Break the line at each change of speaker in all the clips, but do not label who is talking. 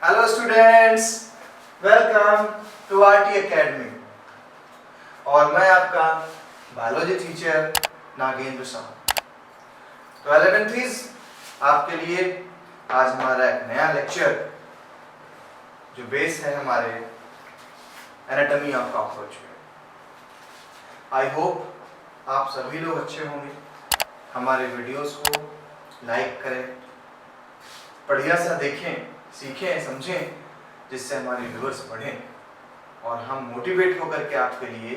Hello students, welcome to RT academy. और मैं आपका बायोलॉजी टीचर नागेंद्र साहू। तो एलिमेंट्रीज आपके लिए आज हमारा एक नया लेक्चर जो बेस है हमारे एनाटॉमी ऑफ कॉकरोच पे। आई होप आप सभी लोग अच्छे होंगे। हमारे वीडियोस को लाइक करें, बढ़िया सा देखें, सीखें, समझें, जिससे हमारे व्यूअर्स बढ़ें और हम मोटिवेट होकर के आपके लिए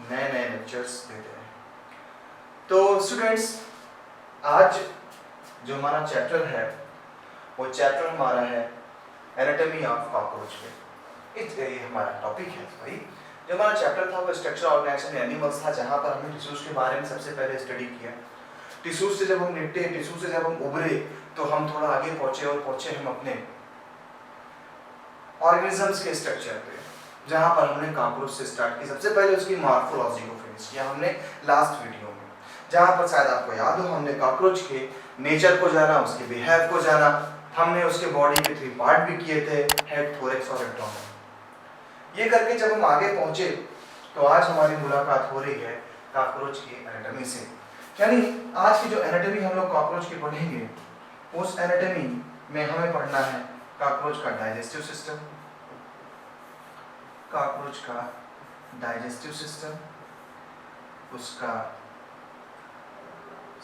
नए नए लेक्चर्स देते हैं। तो स्टूडेंट्स, आज जो हमारा चैप्टर है वो चैप्टर हमारा है एनाटॉमी ऑफ कॉकरोच में। ये हमारा टॉपिक है भाई। जो हमारा चैप्टर था वो स्ट्रक्चर ऑर्गेनाइजेशन एनिमल्स था, जहाँ पर हमने टिश्यूज के बारे में सबसे पहले स्टडी किया। टिश्यूज से जब हम निपटे, टिश्यू से जब हम उभरे, तो हम थोड़ा आगे पहुंचे और पहुंचे हम अपने ऑर्गेनिजम्स के स्ट्रक्चर पे, जहां पर हमने कॉकरोच से स्टार्ट की। सबसे पहले उसकी मॉर्फोलॉजी को फिनिश किया हमने लास्ट वीडियो में, जहां पर शायद आपको याद हो हमने कॉकरोच के नेचर को जाना, उसके बिहेव को जाना। हमने उसके बॉडी के 3 पार्ट भी किए थे, हेड, थोरैक्स और एब्डोमेन। ये करके जब हम आगे पहुंचे तो आज हमारी मुलाकात हो रही है कॉकरोच की एनाटॉमी से। यानी आज की जो एनाटॉमी हम लोग कॉकरोच की पढ़ेंगे, उस एनाटॉमी में हमें पढ़ना है कॉकरोच का डाइजेस्टिव सिस्टम, कॉकरोच का डाइजेस्टिव सिस्टम, उसका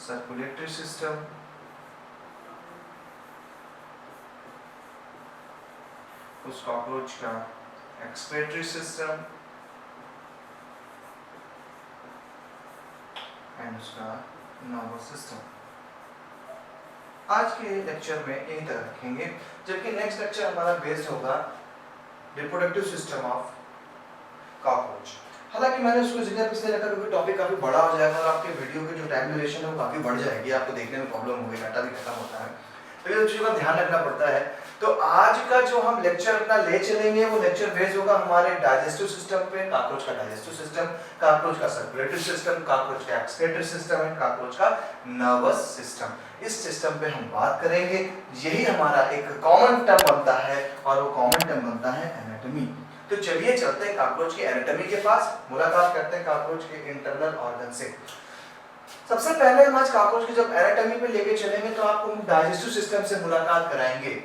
सर्कुलेटरी सिस्टम, उस कॉकरोच का एक्सक्रीटरी सिस्टम एंड उसका नर्वस सिस्टम। आज के लेक्चर में यही तक रखेंगे, जबकि नेक्स्ट लेक्चर हमारा बेस्ड होगा रिप्रोडक्टिव सिस्टम ऑफ कॉकरोच। हालांकि मैंने उसको जिक्र इसलिए रखा क्योंकि टॉपिक काफी बड़ा हो जाएगा और आपके वीडियो की जो टाइम ड्यूरेशन है वो काफी बढ़ जाएगी, आपको देखने में प्रॉब्लम होगी, डाटा भी खत्म होता है, तो ये चीज़ों का ध्यान रखना पड़ता है। तो आज का जो हम लेक्चर अपना ले चलेंगे वो लेक्चर बेस्ड होगा हमारे डाइजेस्टिव सिस्टम पे, कॉकरोच का डाइजेस्टिव सिस्टम, कॉकरोच का सर्कुलेटरी सिस्टम, कॉकरोच का एक्सक्रीटरी सिस्टम एंड कॉकरोच का नर्वस सिस्टम। इस सिस्टम पे हम बात करेंगे। यही हमारा एक कॉमन टर्म बनता है और वो कॉमन टर्म बनता है एनाटॉमी। तो चलिए चलते हैं कॉकरोच की एनाटॉमी के पास, मुलाकात करते हैं कॉकरोच के इंटरनल ऑर्गन से। सबसे पहले हम आज कॉकरोच की जब एनाटॉमी पे लेके चलेंगे तो आपको डाइजेस्टिव सिस्टम से मुलाकात कराएंगे।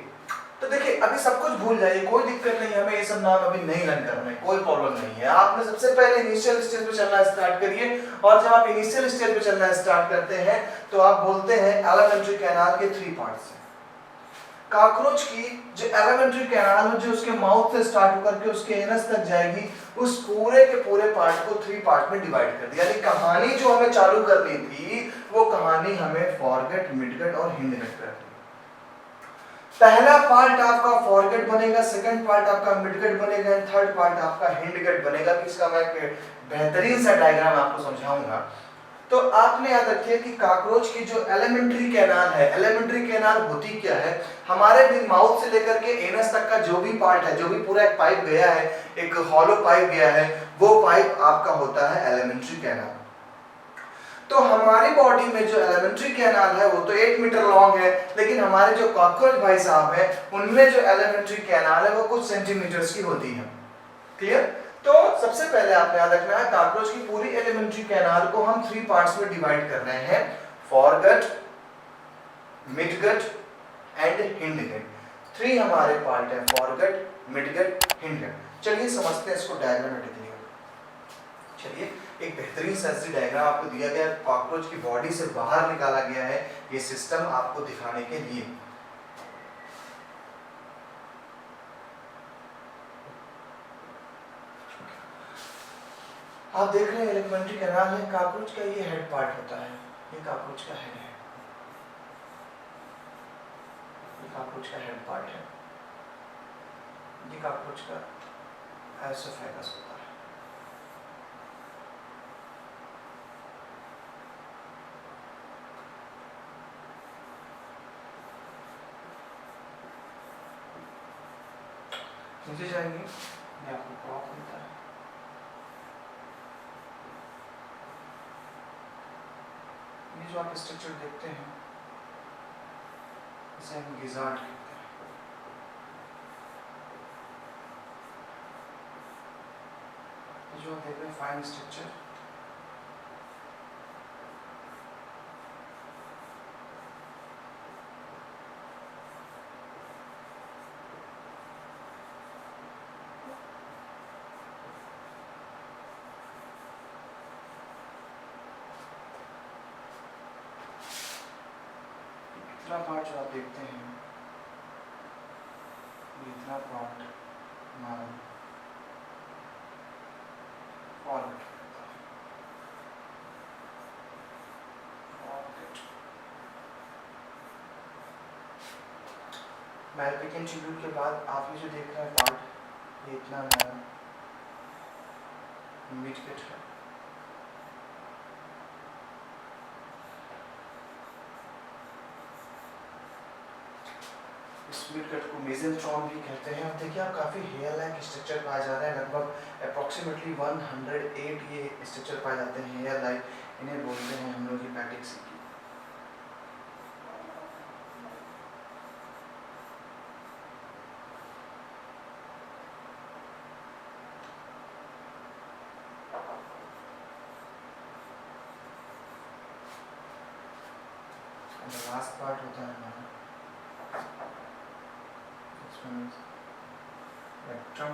तो देखिए, अभी सब कुछ भूल जाइए, कोई दिक्कत नहीं, हमें ये सब नाम अभी नहीं लर्न करना है, कोई प्रॉब्लम नहीं है। आपने सबसे पहले इनिशियल स्टेज पे चलना स्टार्ट करिए, और जब आप इनिशियल स्टेज पे चलना स्टार्ट करते हैं तो आप बोलते हैं एलिमेंट्री कैनाल के 3 पार्ट्स हैं। कॉकरोच की जो एलिमेंट्री कैनाल है, जो उसके माउथ से स्टार्ट होकर के उसके एनस तक जाएगी, उस पूरे के पूरे पार्ट को 3 पार्ट में डिवाइड कर दिया। यानी कहानी जो हमें चालू करनी थी वो कहानी हमें फॉरगेट, मिडगट और हिंडगट करनी। पहला पार्ट आपका फॉरगेट बनेगा, सेकंड पार्ट आपका मिडगट बनेगा एंड थर्ड पार्ट आपका हिंडगट बनेगा। इसका मैं एक बेहतरीन सा डायग्राम आपको समझाऊंगा। तो आपने याद रखिए कि कॉकरोच की जो एलिमेंट्री कैनाल है, एलिमेंट्री कैनाल होती क्या है, हमारे भी माउथ से लेकर के एनस तक का जो भी पार्ट है, जो भी पूरा एक पाइप गया है, एक हॉलो पाइप गया है, वो पाइप आपका होता है एलिमेंट्री कैनाल। तो हमारी बॉडी में जो एलिमेंट्री कैनाल है वो तो 8 मीटर लॉन्ग है, लेकिन हमारे जो कॉकरोच भाई साहब हैं उनमें जो एलिमेंट्री कैनाल है वो कुछ सेंटीमीटर्स की होती है। क्लियर? तो सबसे पहले आपने याद रखना है कॉकरोच की पूरी एलिमेंट्री कैनाल को हम 3 पार्ट्स में डिवाइड कर रहे हैं, फॉरगट, मिडगट एंड हिंडगट। 3 हमारे पार्ट हैं, फॉरगट, मिडगट, हिंडगट। चलिए समझते हैं इसको डायग्रामेटिकली। चलिए, एक बेहतरीन सेंसरी डायग्राम आपको दिया गया है, कॉकरोच की बॉडी से बाहर निकाला गया है ये सिस्टम आपको दिखाने के लिए। आप देख रहे हैं एलिमेंट्री कैनाल है, कॉकरोच का ये हेड पार्ट होता है, ये कॉकरोच का हेड है, ये कॉकरोच का हेड पार्ट है, ये कॉकरोच का एसोफेगस होता है। नीचे जाएंगे, ये आपको क्रॉप मिलता है, ये जो आप स्ट्रक्चर देखते हैं इसे हम गिजार्ड कहते हैं। जो देख रहे हैं फाइन स्ट्रक्चर, इतना पार्ट जो आप देखते हैं, इतना पार्ट हमारा फॉरवर्ड मैल्पिकियन ट्यूब्यूल के बाद आप ये जो देख रहे हैं पार्ट, ये इतना हमारा मिडगट है। इस मिडगट को मेसेंट्रॉन भी कहते हैं। देखिए आप काफ़ी हेयर लाइक स्ट्रक्चर पाए जा रहे हैं, लगभग अप्रॉक्सीमेटली 108 ये स्ट्रक्चर पाए जाते हैं हेयर लाइक, इन्हें बोलते हैं हम लोग हेपेटिक सीकी। लास्ट पार्ट होता है हमारा रेक्टम,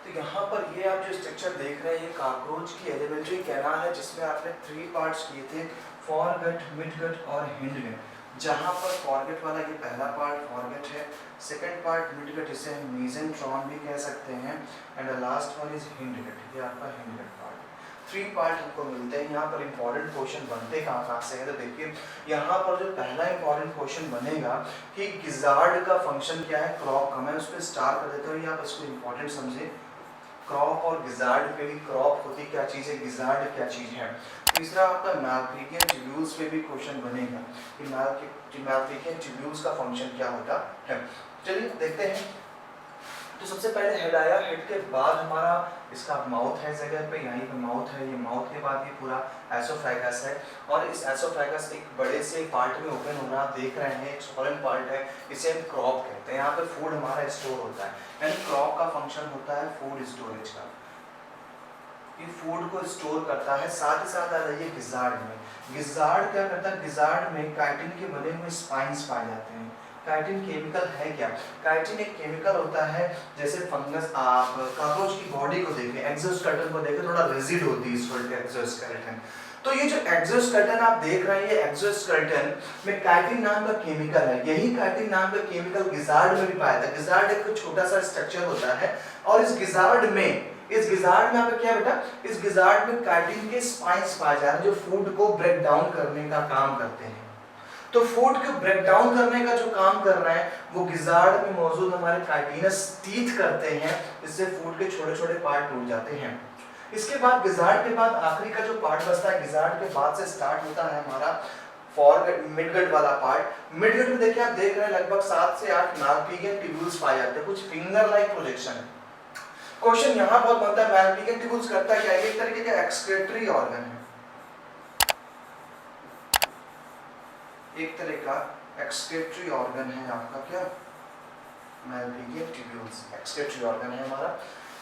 तो यहाँ पर ये आप जो स्ट्रक्चर देख रहे हैं ये कॉकरोच की एलिमेंट्री कैनाल है, जिसमें आपने 3 पार्ट्स किए थे, फॉरगट, मिडगट और हिंडगट। जहाँ पर फॉरगट वाला ये पहला पार्ट फॉरगट है, सेकंड पार्ट मिडगट, इसे हम मेसेंट्रॉन भी कह सकते हैं, and the last one is hindgut, ये आपका हिंडगट पार्ट। 3 पार्ट हमको मिलते हैं। यहाँ पर इंपॉर्टेंट क्वेश्चन बनते कहाँ से हैं, तो देखिए यहाँ पर जो पहला इंपॉर्टेंट क्वेश्चन बनेगा कि गिजार्ड का फंक्शन क्या है, क्रॉप का। मैं उस पर स्टार कर देता हूँ, आप इसको इंपॉर्टेंट समझे। क्रॉप और गिजार्ड पे भी, क्रॉप होती क्या चीज़ है, गिजार्ड क्या चीज़ है। तीसरा आपका मैल्पिकियन ट्यूब्यूल्स पे भी क्वेश्चन बनेगा कि मैल्पिकियन ट्यूब्यूल्स का फंक्शन क्या होता है। चलिए देखते हैं। तो सबसे पहले हेड आया, हेड के बाद हमारा इसका माउथ है जगह पे, यहीं पे माउथ है, ये माउथ के बाद ये पूरा एसोफेगस है, और इस एसोफेगस एक बड़े से पार्ट में ओपन होना आप देख रहे हैं, एक सॉलिड पार्ट है, इसे हम क्रॉप कहते हैं। यहाँ पे फूड हमारा स्टोर होता है, यानी क्रॉप का फंक्शन होता है फूड स्टोरेज का, ये फूड को स्टोर करता है। साथ ही साथ आ जाइए गिजार्ड में। गिजार्ड क्या करता है, गिजार्ड में काइटिन के बने हुए स्पाइंस पाए जाते हैं। काइटिन केमिकल है क्या, काइटिन एक केमिकल होता है, जैसे फंगस, आप कॉकरोच की बॉडी को देखें, एक्सोस्केलेटन को देखें, थोड़ा रिजिड होती है इस एक्सोस्केलेटन। तो ये जो एक्सोस्केलेटन आप देख रहे हैं, ये एक्सोस्केलेटन में काइटिन नाम का केमिकल है। यही काइटिन नाम का केमिकल गिजार्ड में भी पाया जाता है। गिजार्ड एक छोटा सा स्ट्रक्चर होता है, और इस गिजार्ड में आपका क्या बेटा, इस गिजार्ड में काइटिन के स्पाइंस पाए जा रहे हैं, जो फूड को ब्रेक डाउन करने का काम करते हैं। तो फूड को ब्रेक डाउन करने का जो काम कर रहे हैं, वो गिजार्ड में मौजूद हमारे काइटिनस टीथ करते हैं, इससे फूड के छोटे छोटे पार्ट टूट जाते हैं। इसके बाद गिजार्ड के बाद आखिरी का जो पार्ट बचता है, गिजार्ड के बाद से स्टार्ट होता है हमारा फॉरगट, मिडगट वाला पार्ट। मिडगट में देखिए आप देख रहे हैं लगभग 7 से 8 मैल्पिकियन ट्यूब्यूल्स पाए जाते हैं, कुछ फिंगर लाइक प्रोजेक्शन है। क्वेश्चन यहाँ बहुत बनता है, मैल्पिकियन ट्यूब्यूल्स करता क्या है, एक तरीके का एक्सक्रीटरी ऑर्गन है, एक तरह का एक्सक्रीटरी ऑर्गन है आपका क्या, मैल्पिकियन ट्यूब्यूल्स एक्सक्रीटरी ऑर्गन है हमारा,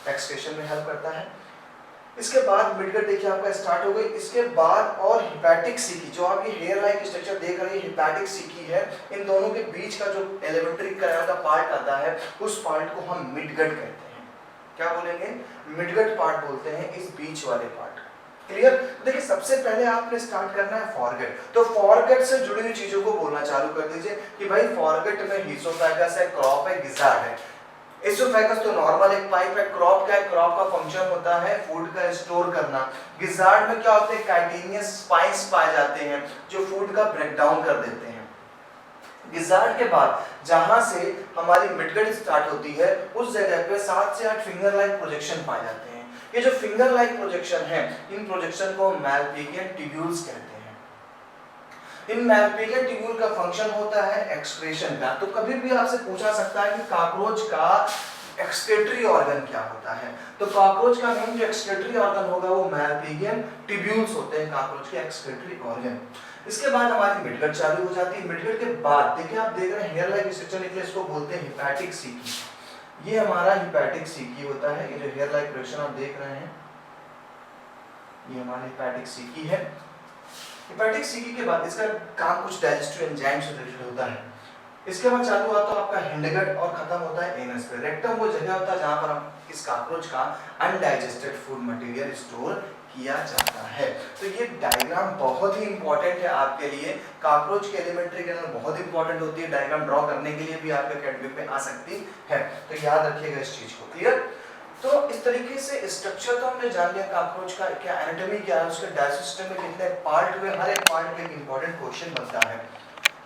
एक्सक्रीशन में हेल्प करता है। इसके बाद मिडगट देखिए आपका स्टार्ट हो गई। इसके बाद और हिपैटिक सीकी, जो आप ये हेयर लाइक स्ट्रक्चर देख रहे हैं, हिपैटिक सीकी है। इन दोनों के बीच का जो एलिमेंट्री कैनाल का पार्ट आता है, उस पार्ट को हम मिडगट कहते हैं। क्या बोलेंगे, मिडगट पार्ट बोलते हैं इस बीच वाले पार्ट। क्लियर। देखिए सबसे पहले आपने स्टार्ट करना है फॉरगट, तो फॉरगट से जुड़ी हुई चीजों को बोलना चालू कर दीजिए कि भाई फॉरगट में हीसोफेगस है, क्रॉप है, गिजार्ड है। एसोफेगस तो नॉर्मल एक पाइप है, क्रॉप क्या है, क्रॉप का फंक्शन होता है फूड का स्टोर करना। गिजार्ड में क्या होते हैं, काइटिनियस स्पाइंस पाए जाते हैं, जो फूड का ब्रेक डाउन कर देते हैं। गिजार्ड के बाद जहां से हमारी मिडगट स्टार्ट होती है, उस जगह पे 7 से 8 फिंगर लाइक प्रोजेक्शन पाए जाते हैं। ये जो फिंगर लाइक प्रोजेक्शन है, इन प्रोजेक्शन को मैल्पिकियन ट्यूब्यूल्स कहते हैं। इन मैलपिजियन ट्यूब्यूल का फंक्शन होता है एक्सक्रीशन का। तो कभी भी आपसे पूछा सकता है कि कॉकरोच का एक्सक्रीटरी ऑर्गन क्या होता है, तो कॉकरोच का मेन जो एक्सक्रीटरी ऑर्गन होगा वो मैलपिजियन ट्यूब्यूल्स होते हैं, कॉकरोच के एक्सक्रीटरी ऑर्गन। इसके बाद हमारी मिडगट चालू हो जाती है। मिडगट के बाद देखिए आप देख रहे हैं हेयर लाइक स्ट्रक्चर निकले, इसको बोलते हैं हिपैटिक सीकी। ये हमारा हिपैटिक सीकी होता है, ये जो हेयर लाइक प्रोडक्शन आप देख रहे हैं ये हमारा हिपैटिक सीकी है। हिपैटिक सीकी के बाद इसका काम कुछ डाइजेस्टिव एंजाइम से रिलेटेड होता है। इसके बाद चालू होता है आपका हिंडगट और खत्म होता है एनस पे। रेक्टम वो जगह होता है जहां पर हम इस कॉकरोच का अनडाइजेस्टेड फूड मटेरियल स्टोर किया जाता है। तो ये डायग्राम बहुत ही इंपॉर्टेंट है आपके लिए, कॉकरोच के एलिमेंट्री के अंदर बहुत इंपॉर्टेंट होती है, डायग्राम ड्रॉ करने के लिए भी आपके अकेडमी पे आ सकती है, तो याद रखिएगा इस चीज को। क्लियर? तो इस तरीके से स्ट्रक्चर तो हमने जान लिया कॉकरोच का, क्या एनाटॉमी क्या है, उसके डाइजेस्टिव सिस्टम में कितने पार्ट हुए, हर एक पार्ट पे एक इंपॉर्टेंट क्वेश्चन बनता है।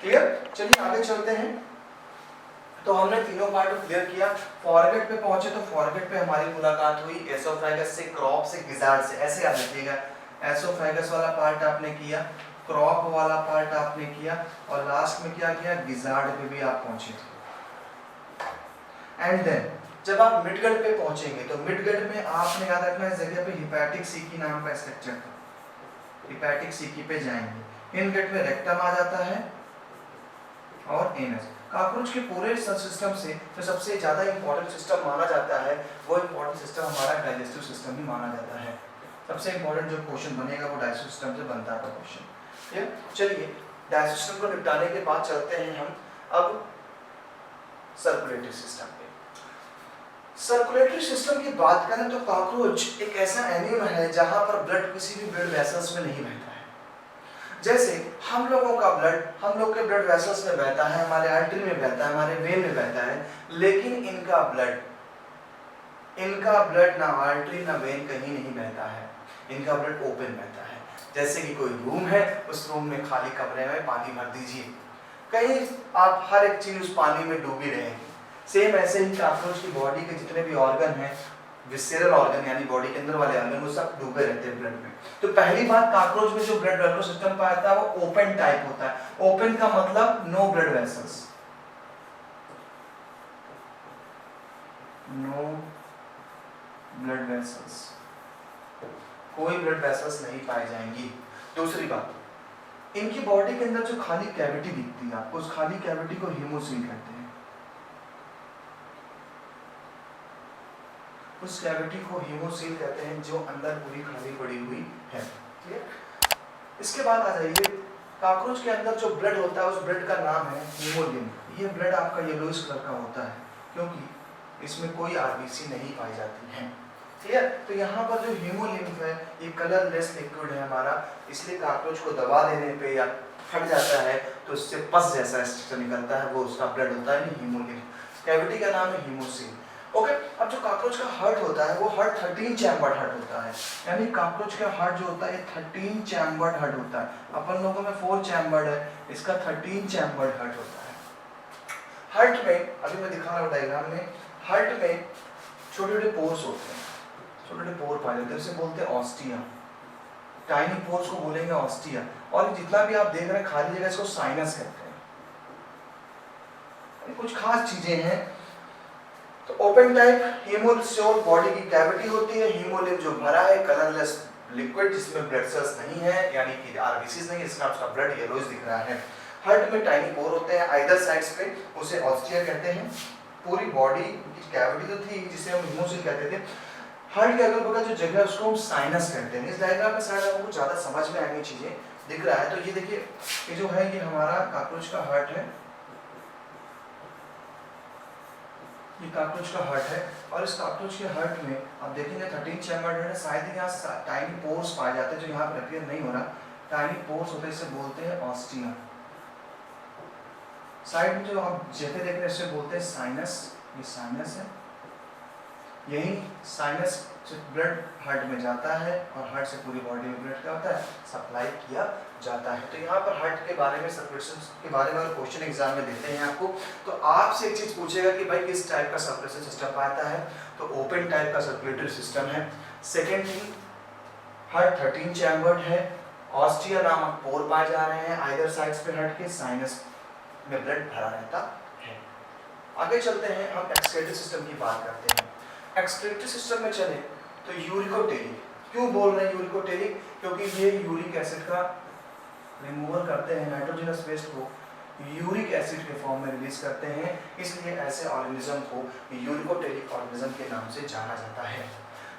क्लियर? चलिए आगे चलते हैं। तो हमने तीनों पार्ट को क्लियर किया। फॉरगेट पे पहुंचे तो फॉरगेट पे हमारी मुलाकात हुई एसोफेगस से, क्रॉप से, गिजार्ड से। ऐसे याद रखिएगा, एसोफेगस वाला पार्ट आपने किया, क्रॉप वाला पार्ट आपने किया और लास्ट में क्या किया, गिजार्ड पे भी आप पहुंचे थे। एंड देन जब आप मिडगट पे पहुंचेंगे तो मिडगट में आपने याद रखना इस जगह पे हिपैटिक सीकी नाम का स्ट्रक्चर था। हिपैटिक सीकी पे जाएंगे, इनगट में रेक्टम आ जाता है और एनस। कॉकरोच के पूरे सिस्टम से जो सबसे ज्यादा इंपॉर्टेंट सिस्टम माना जाता है वो इंपॉर्टेंट सिस्टम हमारा डाइजेस्टिव सिस्टम ही माना जाता है। सबसे इंपॉर्टेंट जो क्वेश्चन बनेगा वो डाइजेस्टिव सिस्टम से बनता है क्वेश्चन। ठीक, चलिए डाइजेस्टिव सिस्टम को निपटाने के बाद चलते हैं हम अब सर्कुलेटरी सिस्टम पे। सर्कुलेटरी सिस्टम की बात करें तो कॉकरोच एक ऐसा एनिमल है जहां पर ब्लड किसी भी ब्लड वेसल्स में नहीं बहता है। जैसे हम लोगों का ब्लड, हम लोग के ब्लड वेसल्स में बहता है, हमारे आर्टरी में बहता है, हमारे वेन में बहता है, लेकिन इनका ब्लड ना आर्टरी ना वेन कहीं नहीं बहता है, इनका ब्लड ओपन बहता है। जैसे कि कोई रूम है, उस रूम में खाली कमरे में पानी भर दीजिए, कहीं आप हर एक चीज उस पानी में डूबी रहेगी। सेम ऐसे ही कॉकरोच की बॉडी के जितने भी ऑर्गन हैं, विसेरल ऑर्गन यानी बॉडी के अंदर वाले ऑर्गन, वो सब डूबे रहते हैं ब्लड में। तो पहली बात, कॉकरोच में जो ब्लड वेसल सिस्टम पाया था वो ओपन टाइप होता है। ओपन का मतलब no blood vessels, no blood vessels, कोई ब्लड वेसल्स नहीं पाए जाएंगी। दूसरी बात, इनकी बॉडी के अंदर जो खाली कैविटी दिखती है आपको, उस खाली कैविटी को हीमोसील कहते हैं। उस कैविटी को हीमोसील कहते हैं जो अंदर पूरी खाली पड़ी हुई है। ठीक, इसके बाद आ जाइए, कॉकरोच के अंदर जो ब्लड होता है उस ब्लड का नाम है हीमोलिम्फ। ये ब्लड आपका येलोइश कलर का होता है क्योंकि इसमें कोई आरबीसी नहीं पाई जाती है। ठीक है, तो यहाँ पर जो हीमोलिम्फ है ये कलरलेस लिक्विड है हमारा, इसलिए कॉकरोच को दबा देने पे या फट जाता है तो उससे पस जैसा स्ट्रक्चर निकलता है, वो उसका ब्लड होता है हीमोलिम्फ। कैविटी का नाम है हीमोसील। ओके, अब जो कॉकरोच का हार्ट होता है वो हार्ट 13 चैम्बर्ड हार्ट होता है, यानी कॉकरोच का हार्ट जो होता है ये 13 चैम्बर्ड हार्ट होता है। अपन लोगों में 4 चैम्बर्ड है, इसका 13 चैम्बर्ड हार्ट होता है। हार्ट में अभी मैं दिखा रहा हूँ डायग्राम में, हार्ट में छोटे छोटे पोर्स होते हैं, छोटे छोटे पोर पाए जाते हैं, उसे बोलते हैं ऑस्टिया। टाइनी पोर्स को बोलेंगे ऑस्टिया। और जितना भी आप देख रहे हैं खाली जगह, इसको साइनस कहते हैं। कुछ खास चीजें हैं। तो ओपन टाइप हीमोसिल बॉडी की कैविटी होती है, हीमोलिम्फ जो भरा है, कलरलेस लिक्विड जिसमें ब्लड सेल्स नहीं है यानी कि आरबीसीज नहीं, इसका उसका ब्लड येलोइश दिख रहा है। हार्ट में टाइनी पोर होते हैं आइदर साइड्स पे, उसे ऑस्टिया कहते हैं। पूरी बॉडी की कैविटी जो थी जिसे हम हीमोसिल कहते थे, हार्ट के अगल बगल जो जगह है उसको हम साइनस कहते हैं। इस डायग्राम में शायद आपको ज्यादा समझ में आएंगी चीजें दिख रहा है। तो ये देखिए, ये जो है ये हमारा कॉकरोच का हार्ट है, ये कॉकरोच का हार्ट है। और इस कॉकरोच के हार्ट में आप देखेंगे 13 चैम्बर्ड है, शायद यहाँ टाइनी पोर्स पाए जाते हैं जो यहाँ पर अपीयर नहीं हो रहा। टाइनी पोर्स होते हैं, इसे बोलते हैं ऑस्टिया। साइड में जो आप जगह देख रहे हैं इसे बोलते हैं साइनस, ये साइनस है। यही साइनस से ब्लड हार्ट में जाता है और हार्ट से पूरी बॉडी में ब्लड क्या होता है, सप्लाई किया जाता है। तो यहाँ पर हार्ट के बारे में, सर्कुलेशन के बारे में क्वेश्चन एग्जाम में देते हैं आपको, तो आपसे एक चीज पूछेगा कि भाई किस टाइप का सर्कुलेशन सिस्टम पाता है, तो ओपन टाइप का सर्कुलेटरी सिस्टम है। सेकेंड थिंग, हार्ट 13 चैम्बर्ड है, ऑस्टिया नामक पोर पाए जा रहे हैं, आइदर साइड्स पे हट के साइनस में ब्लड भरा रहता है। आगे चलते हैं, हम एक्सक्रीटरी सिस्टम की बात करते हैं। एक्सक्रीटरी सिस्टम में चले तो यूरिकोटेलिक, क्यों बोल रहे हैं यूरिकोटेलिक? क्योंकि ये यूरिक एसिड का रिमूवल करते हैं, नाइट्रोजनस वेस्ट को यूरिक एसिड के फॉर्म में रिलीज करते हैं, इसलिए ऐसे ऑर्गेनिज्म को यूरिकोटेलिक ऑर्गेनिज्म के नाम से जाना जाता है।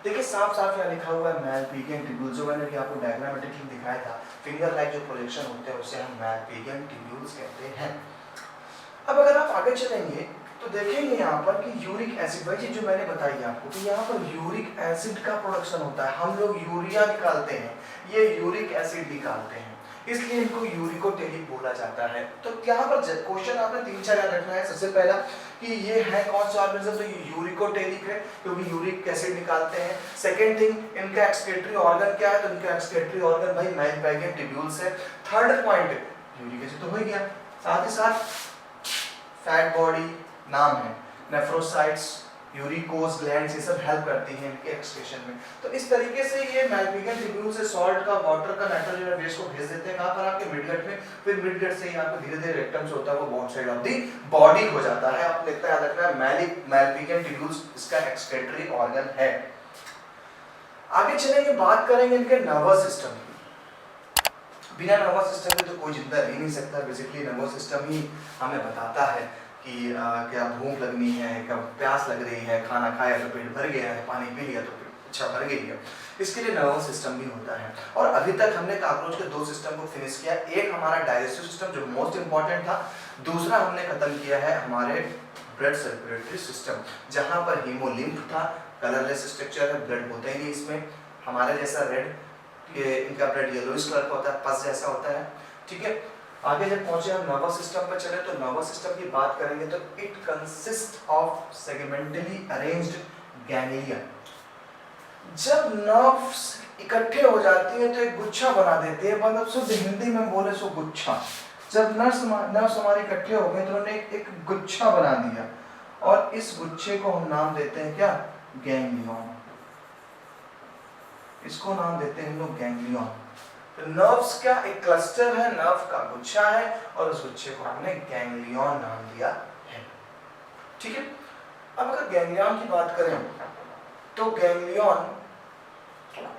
देखिए साफ साफ यहाँ लिखा हुआ है मैलपिगियन ट्यूब्यूल्स, जो मैंने भी आपको डायग्रामेटिकली दिखाया था, फिंगर लाइक जो प्रोजेक्शन होते हैं उसे हम मैलपिगियन ट्यूब्यूल्स कहते हैं। अब अगर आप आगे चलेंगे तो देखेंगे यहाँ पर कि यूरिक एसिड, वही चीज जो मैंने बताई आपको कि यहाँ पर यूरिक एसिड का प्रोडक्शन होता है, हम लोग यूरिया निकालते हैं, ये यूरिक एसिड निकालते हैं, इसलिए इनको यूरिकोटेलिक बोला जाता है। तो यहाँ पर क्वेश्चन आपने 3-4 याद रखना है। सबसे पहला कि ये है कौन सा ऑर्गेनिज्म, तो ये यूरिकोटेलिक है क्योंकि यूरिक एसिड निकालते हैं। सेकंड थिंग, इनका एक्सक्रीटरी ऑर्गन क्या है, तो इनका एक्सक्रीटरी ऑर्गन भाई मैलपिगियन ट्यूब्यूल्स है। थर्ड पॉइंट, यूरिक एसिड तो हो गया, साथ ही साथ फैट बॉडी नाम है, नेफ्रोसाइट्स, यूरिकोस ग्लैंड्स, ये सब हेल्प करती हैं इनके एक्सक्रीशन में। तो इस तरीके से ये मैलपिगियन ट्यूब्यूल से सॉल्ट का, वाटर का, नाइट्रोजन वेस्ट को भेज देते हैं कहां पर, आपके मिडगट में। फिर मिडगट से यहाँ पे धीरे धीरे रेक्टम से होता है वो both side of the body हो जाता है। आप देखते हैं याद रखना है मैलपिगियन ट्यूब्यूल्स इसका एक्सक्रीटरी ऑर्गन है। आगे चलेंगे, बात करेंगे इनके नर्वस सिस्टम की। बिना नर्वस सिस्टम के तो कोई जिंदा रह नहीं सकता। बेसिकली नर्वस सिस्टम ही हमें बताता है कि क्या भूख लगनी है, कब प्यास लग रही है, खाना खाया तो पेट भर गया है, पानी पी लिया तो इच्छा भर गई है। इसके लिए नर्वस सिस्टम भी होता है। और अभी तक हमने कॉकरोच के 2 सिस्टम को फिनिश किया। एक हमारा डाइजेस्टिव सिस्टम जो मोस्ट इंपॉर्टेंट था, दूसरा हमने खत्म किया है हमारे ब्लड सर्कुलेटरी सिस्टम, जहां पर हीमोलिम्फ था, कलरलेस स्ट्रक्चर है, ब्लड होता ही नहीं इसमें, हमारे जैसा रेड, इनका ब्लड येलोइश कलर का होता है, पस जैसा होता है, ठीक है। आगे जब पहुंचे हम नर्वस सिस्टम पर चले तो नर्वस सिस्टम की बात करेंगे तो it consist of segmentally arranged ganglia. जब नर्व्स इकट्ठे हो जाती है तो एक गुच्छा बना देती है, मतलब शुद्ध हिंदी में बोले सो गुच्छा। जब नर्व्स हमारे इकट्ठे हो गए तो उन्होंने एक गुच्छा बना दिया और इस गुच्छे को हम नाम देते हैं क्या, गैंग्लियन। इसको नाम देते हैं हम लोग गैंग्लियन। तो नर्व्स का एक क्लस्टर है, नर्व का गुच्छा है और उस गुच्छे को हमने गैंग्लियन नाम दिया है, ठीक है। अब अगर गैंग्लियन की बात करें तो गैंग्लियन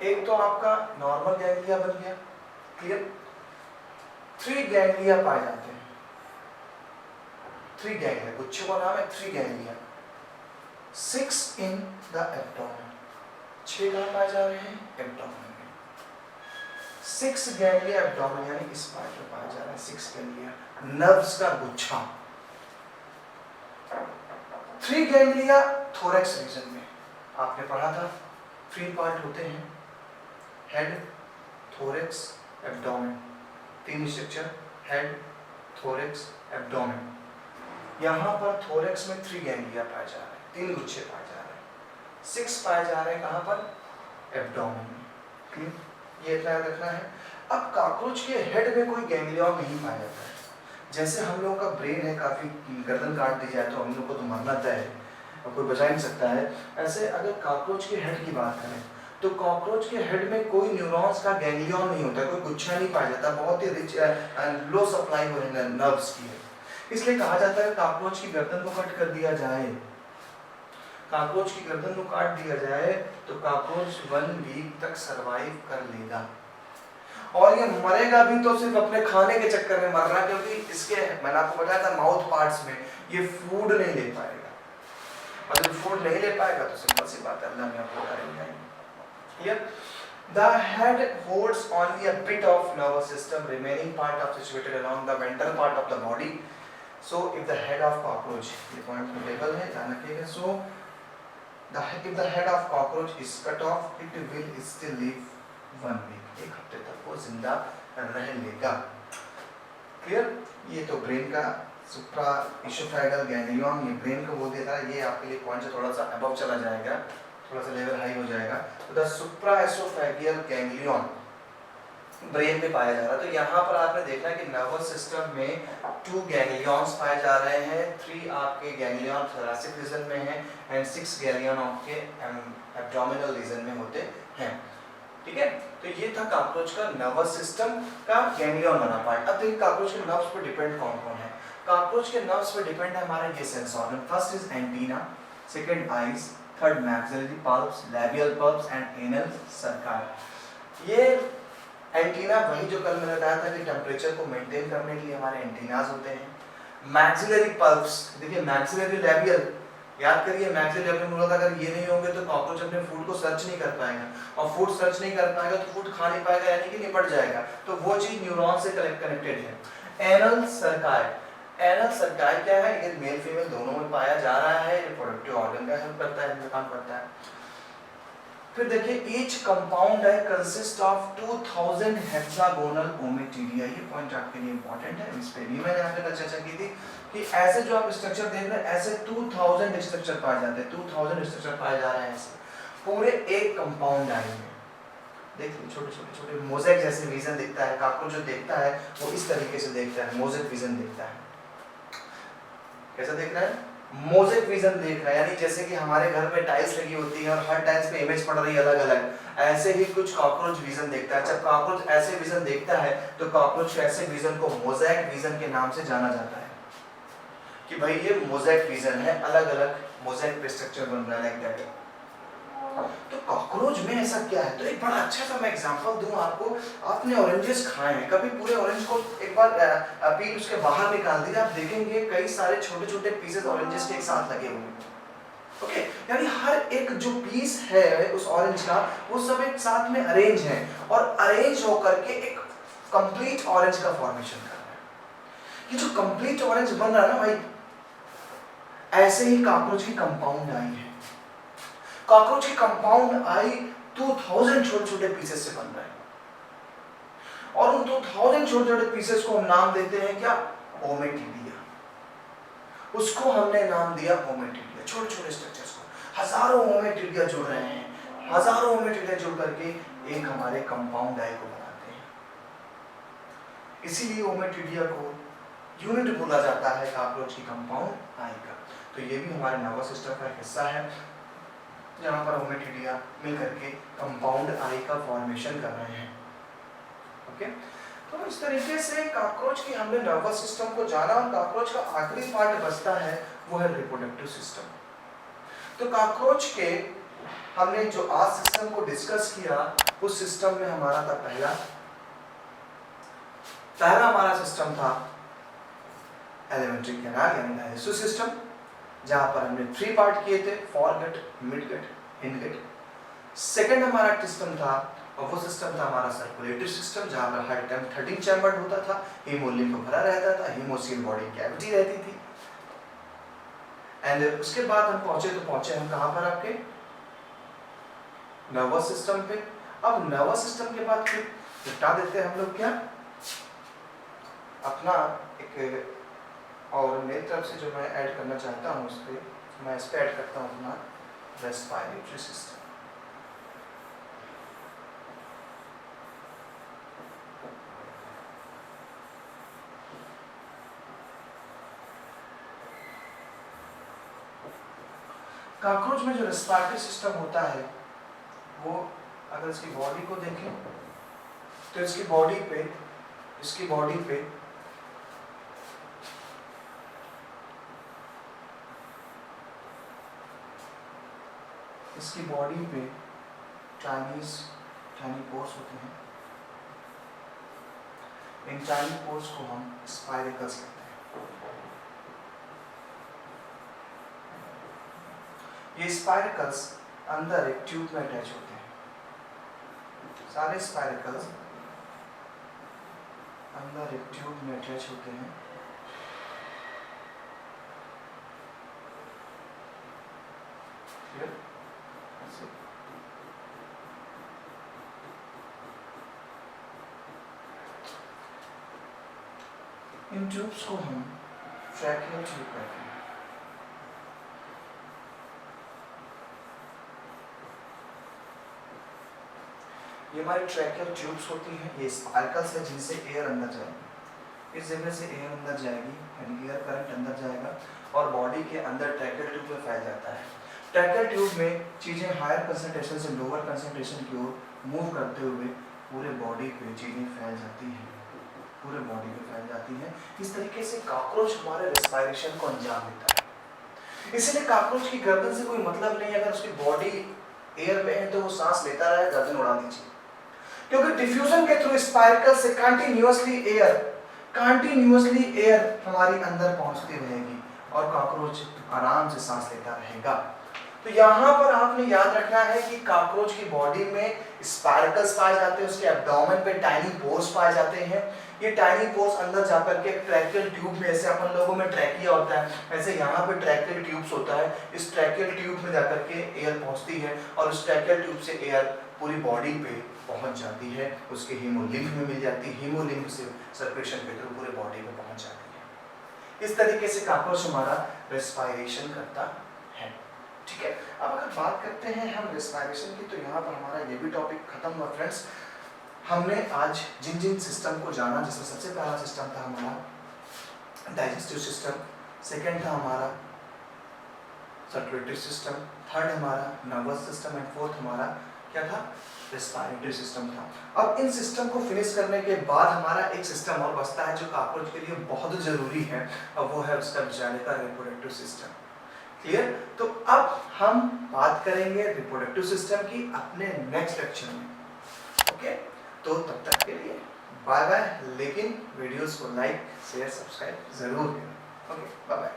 एक तो आपका नॉर्मल गैंग्लिया बन गया, क्लियर। 3 गैंग्लिया पाए जाते हैं, 3 गैंग्लिया, गुच्छे का नाम है 3 गैंग्लिया। 6 इन द एब्डोमेन, 6 कहां पाए जा रहे हैं, एब्डोमेन। 6 गैंग्लिया एब्डोमेन यानी इस पार्ट में पाया जा रहा है 6 गैंग्लिया, नर्व्स का गुच्छा। 3 गैंग्लिया थोरैक्स रीजन में, आपने पढ़ा था 3 पार्ट होते हैं, head, thorax, abdomen, 3 structure, head, thorax, abdomen. यहाँ पर थोरैक्स में 3 गैंग्लिया पाए जा रहे हैं, 3 गुच्छे पाए जा रहे हैं, 6 पाए जा रहे हैं कहाँ पर, एब्डोमेन में, क्लियर। ये इतना याद रखना है। अब कॉकरोच के हेड में कोई गैंग्लियन नहीं पाया जाता है। जैसे हम लोगों का ब्रेन है, काफी गर्दन काट दी जाए तो हम लोग को तो मरना तय है और कोई बचा नहीं सकता है, ऐसे अगर कॉकरोच के हेड की बात करें तो कॉकरोच के हेड में कोई न्यूरॉन्स का गैंग्लियन नहीं होता, कोई गुच्छा नहीं पाया जाता, बहुत ही रिच एंड लो सप्लाई हो नर्व्स की है। इसलिए कहा जाता है कॉकरोच की गर्दन को कट कर दिया जाए, कॉकरोच की गर्दन को काट दिया जाए तो कॉकरोच 1 वीक तक सरवाइव कर लेगा। और ये मरेगा भी तो सिर्फ अपने खाने के चक्कर में मर रहा है, क्योंकि इसके, मैंने आपको बताया था, माउथ पार्ट्स में ये फूड नहीं ले पाएगा, और जब फूड नहीं ले पाएगा तो सिंपल सी बात है, अल्लाह में आपको करेंगे। Here, the head holds only a bit of nervous system, remaining part of situated along the ventral part of the body. So, if the head of cockroach, ये point notable है, ध्यान रखिएगा। So, if the head of cockroach is cut off, it will still live 1 week. 1 हफ्ते तक वो जिंदा रह लेगा। Clear? ये तो ब्रेन का सुप्रा इशोफेगल गैंग्लियन, ये ब्रेन को बोल देता है, ये आपके लिए पॉइंट से थोड़ा सा अबव चला जाएगा, थोड़ा सा लेवल हाई हो जाएगा। तो द सुप्राएसोफेगियल गैंग्लियन ब्रेन में पाया जा रहा है। तो यहाँ पर आपने देखना है कि नर्वस सिस्टम में 2 गैंग्लियंस पाए जा रहे हैं, 3 आपके गैंग्लियन थोरैसिक रीजन में हैं एंड 6 गैंग्लियन आपके एब्डोमिनल रीजन में होते हैं। ठीक है, तो ये था कॉकरोच का नर्वस सिस्टम का गैंग्लियन वाला पार्ट। अब देखिए कॉकरोच के नर्व्स पर डिपेंड कौन कौन है। कॉकरोच के नर्व्स पर डिपेंड है हमारा ये sense organ. First is antenna, second eyes, third maxillary palps, labial palps and anal cerci. ये एंटीना वही जो कल मैंने बताया था कि टेम्परेचर को मेंटेन करने के लिए हमारे एंटीनास होते हैं। मैक्सिलरी पल्प्स, देखिए मैक्सिलरी लैबियल, याद करिए मैक्सिलरी लैबियल बोला था, अगर ये नहीं होंगे तो कॉकरोच अपने फूड को सर्च नहीं कर पाएगा, और फूड सर्च नहीं कर पाएगा तो फूड खा नहीं पाएगा, यानी कि निपट जाएगा। तो वो चीज न्यूरॉन से कनेक्टेड है। एनल सर्काई, एनल सर्काई क्या है, ये मेल फीमेल दोनों में पाया जा रहा है, रिप्रोडक्टिव ऑर्गन का हेल्प करता है, इनका काम करता है। फिर देखिए ईच कंपाउंड है कंसिस्ट ऑफ 2000 हेक्सागोनल ओमेटिडिया। ये पॉइंट आपके लिए इंपॉर्टेंट है, इस पे भी मैंने आपके साथ चर्चा की थी कि ऐसे जो आप स्ट्रक्चर देख रहे हैं ऐसे 2000 स्ट्रक्चर पाए जाते हैं, 2000 स्ट्रक्चर पाए जा रहे हैं ऐसे पूरे एक कंपाउंड आई में। देखिए छोटे छोटे छोटे मोज़ेक जैसे विजन दिखता है, कॉकरोच जो देखता है वो इस तरीके से देखता है, मोज़ेक विजन देखता है। कैसा देख रहा है, मोज़ेक विजन देख रहा है, यानी जैसे कि हमारे घर में टाइल्स लगी होती है और हर टाइल्स पे इमेज पड़ रही है अलग अलग, ऐसे ही कुछ कॉकरोच विजन देखता है। जब कॉकरोच ऐसे विजन देखता है तो कॉकरोच ऐसे विजन को मोज़ेक विजन के नाम से जाना जाता है कि भाई ये मोज़ेक विजन है, अलग अलग मोज़ेक पे स्ट्रक्चर बन रहा है लाइक दैट। तो कॉकरोच में ऐसा क्या है, तो एक बड़ा अच्छा सा मैं एग्जांपल दूं आपको। आपने ऑरेंजेस खाए हैं कभी, पूरे ऑरेंज को एक बार पील उसके बाहर निकाल दीजिए, आप देखेंगे कई सारे छोटे छोटे पीसेस ऑरेंजेस के एक साथ लगे हुए हैं। ओके, यानी हर एक जो पीस है उस ऑरेंज का वो सब एक साथ में अरेंज है और अरेंज होकर के एक कंप्लीट ऑरेंज का फॉर्मेशन कर रहा है। ये जो कंप्लीट ऑरेंज बन रहा है ना भाई, ऐसे ही कॉकरोच की कंपाउंड आई है। कॉकरोच की कंपाउंड आई 2000 छोटे छोटे पीसेस से बन रहा है, और उन 2000 छोटे छोटे पीसेस को हम नाम देते हैं क्या, ओमेटिडिया। उसको हमने नाम दिया ओमेटिडिया। छोटे छोटे स्ट्रक्चर्स को हजारों ओमेटिडिया जुड़ रहे हैं, हजारों ओमेटिडिया जुड़ करके एक हमारे कंपाउंड आई को बनाते हैं। इसीलिए ओमेटिडिया को यूनिट बोला जाता है कॉकरोच की कंपाउंड आई का। तो ये भी हमारे नर्वस सिस्टम का हिस्सा है, जहाँ पर ओमेटिडिया मिल करके कंपाउंड आई का फॉर्मेशन कर रहे हैं। ओके, तो इस तरीके से कॉकरोच की हमने नर्वस सिस्टम को जाना, और कॉकरोच का आखिरी पार्ट बचता है वो है रिप्रोडक्टिव सिस्टम। तो कॉकरोच के हमने जो आज सिस्टम को डिस्कस किया, उस सिस्टम में हमारा था पहला हमारा सिस्टम था एलिमेंट्री कैनाल यानी डाइजेस्टिव सिस्टम, जहां पर हमने 3 पार्ट किए थे, फॉरगट, मिडगट, हिंडगट। सेकंड हमारा सिस्टम था, और वो सिस्टम था हमारा सर्कुलेटरी सिस्टम, जहां पर हर टाइम 13 चैम्बर्ड होता था, हीमोलिम्फ भरा रहता था, हीमोसील बॉडी कैविटी रहती थी। एंड उसके बाद हम पहुंचे हम कहां पर, आपके नर्वस सिस्टम पे। अब नर्वस सिस्टम के बाद फिर निपटा देते हैं हम लोग क्या, अपना एक, और मेरी तरफ से जो मैं ऐड करना चाहता हूँ उस पर, मैं इस पर ऐड करता हूँ अपना रेस्पिरेटरी सिस्टम। कॉकरोच में जो रेस्पिरेटरी सिस्टम होता है वो, अगर इसकी बॉडी को देखें तो इसकी बॉडी पे टाइनी पोर्स होते हैं। इन टाइनी पोर्स को हम स्पाइरकल्स कहते हैं। ये स्पाइरकल्स अंदर एक ट्यूब में अटैच होते हैं। सारे स्पाइरकल्स अंदर एक ट्यूब में अटैच होते हैं। इन ट्यूब्स को हम ट्रैकियल ट्यूब कहते हैं। ये हमारी ट्रैकियल ट्यूब्स होती हैं, ये स्पाइरकल्स है जिनसे एयर अंदर जाएगी। इस जगह से एयर अंदर जाएगी, यानी एयर करंट अंदर जाएगा और बॉडी के अंदर ट्रैकियल ट्यूब में फैल जाता है। ट्रैकियल ट्यूब में चीज़ें हायर कंसंट्रेशन से लोअर कंसंट्रेशन की ओर मूव करते हुए पूरे बॉडी पे चीजें फैल जाती हैं, पूरे बॉडी पे फैल जाती है। इस तरीके से कॉकरोच हमारे रेस्पिरेशन को अंजाम देता है। इसीलिए कॉकरोच की गर्दन से कोई मतलब नहीं, अगर उसकी बॉडी एयर में है तो वो सांस लेता रहे, गर्दन उड़ा दीजिए, क्योंकि डिफ्यूजन के थ्रू स्पाइरकल से कंटिन्यूअसली एयर हमारी अंदर पहुंचती रहेगी और कॉकरोच आराम से सांस लेता रहेगा। तो यहाँ पर आपने याद रखना है कि कॉकरोच की बॉडी में स्पाइरकल्स पाए जाते हैं, उसके एब्डोमेन पे टाइनी पोर्स पाए जाते हैं। ये टाइनी पोर्स अंदर जाकर के ट्रैकियल ट्यूब में, ऐसे अपन लोगों में ट्रैकिया होता है, ऐसे यहाँ पे ट्रैकियल ट्यूब्स होता है, इस ट्रैकियल ट्यूब में जाकर के एयर पहुँचती है और उस ट्रैकियल ट्यूब से एयर पूरी बॉडी पे पहुँच जाती है, उसके हीमोलिम्फ में मिल जाती है, हीमोलिम्फ से सर्कुलेशन के थ्रू पूरे बॉडी में पहुँच जाती है। इस तरीके से कॉकरोच हमारा रेस्पिरेशन करता है। ठीक है, अब अगर बात करते हैं हम रेस्पिरेशन की, तो यहाँ पर हमारा ये भी टॉपिक खत्म हुआ फ्रेंड्स। हमने आज जिन जिन सिस्टम को जाना, जिसमें सबसे पहला सिस्टम था हमारा डाइजेस्टिव सिस्टम, सेकंड था हमारा सर्कुलेटरी सिस्टम, थर्ड हमारा नर्वस सिस्टम एंड फोर्थ हमारा क्या था, रेस्पिरेटरी सिस्टम था। अब इन सिस्टम को फिनिश करने के बाद हमारा एक सिस्टम और बचता है जो कॉकरोच के लिए बहुत जरूरी है, और वो है उसका बेचारे का रिप्रोडक्टिव सिस्टम। क्लियर? तो अब हम बात करेंगे रिप्रोडक्टिव सिस्टम की अपने नेक्स्ट लेक्चर में। ओके, तो तब तक के लिए बाय बाय, लेकिन वीडियोस को लाइक शेयर सब्सक्राइब जरूर करें। Okay, bye bye.